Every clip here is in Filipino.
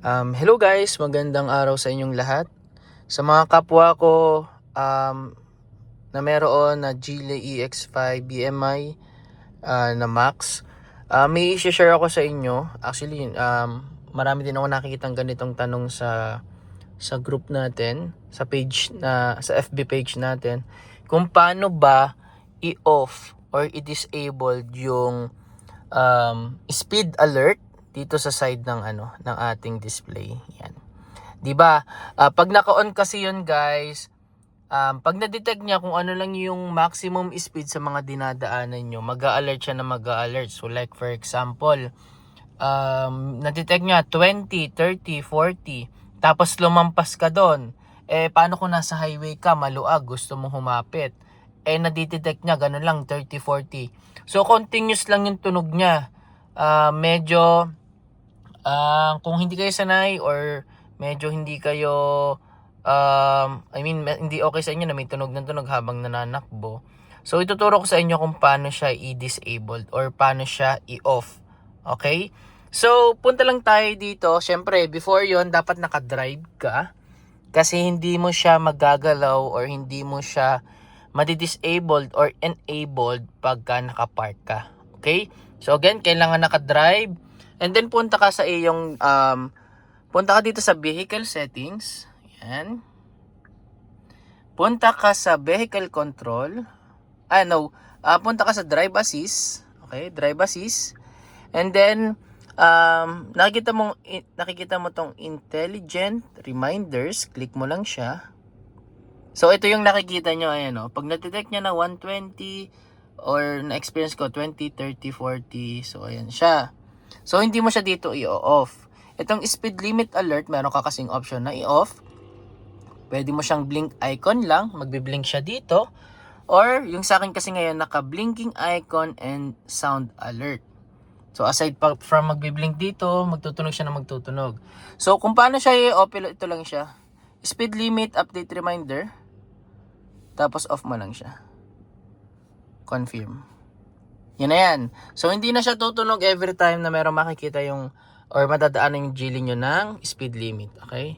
Hello guys, magandang araw sa inyong lahat. Sa mga kapwa ko na meron na Geely EX5 BMI na Max, may i-share ako sa inyo. Actually, marami din ako nakikitang ganitong tanong sa group natin, sa FB page natin, kung paano ba i-off or i-disable yung speed alert dito sa side ng ating display. Yan. 'Di ba? Pag naka-on kasi 'yun, guys, pag na-detect niya kung ano lang yung maximum speed sa mga dinadaanan nyo, mag-a-alert siya na mag-a-alert. So like for example, na-detect niya 20, 30, 40, tapos lumampas ka doon. Paano kung nasa highway ka, maluag, gusto mong humapit? Na-detect niya, ganun lang, 30, 40. So continuous lang yung tunog niya. Medyo kung hindi kayo sanay or medyo hindi kayo hindi okay sa inyo na may tunog ng tunog habang nananakbo. So ituturo ko sa inyo kung paano siya i-disable or paano siya i-off. Okay? So punta lang tayo dito. Syempre before yon dapat naka-drive ka kasi hindi mo siya magagalaw or hindi mo siya madi-disabled or enabled pagka naka-park ka. Okay? So again, kailangan naka-drive. And then punta ka sa iyong punta ka dito sa vehicle settings. Yan. Punta ka sa vehicle control. Punta ka sa drive assist. Okay, drive assist. And then nakikita mo tong intelligent reminders, click mo lang siya. So ito yung nakikita nyo, ayan o. Pag na-detect niya na 120 or na-experience ko 20, 30, 40. So ayan siya. So hindi mo siya dito i-off. Itong speed limit alert, meron ka kasing option na i-off. Pwede mo siyang blink icon lang, magbi-blink siya dito. Or yung sa akin kasi ngayon naka-blinking icon and sound alert. So aside from magbi-blink dito, magtutunog siya na magtutunog. So kung paano siya i-off, ito lang siya. Speed limit update reminder. Tapos off mo lang siya. Confirm. Yan na yan. So, hindi na siya tutunog every time na meron makikita yung or madadaanan yung Geely nyo ng speed limit. Okay?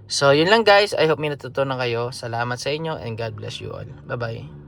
So, yun lang guys. I hope may natutunan kayo. Salamat sa inyo and God bless you all. Bye-bye.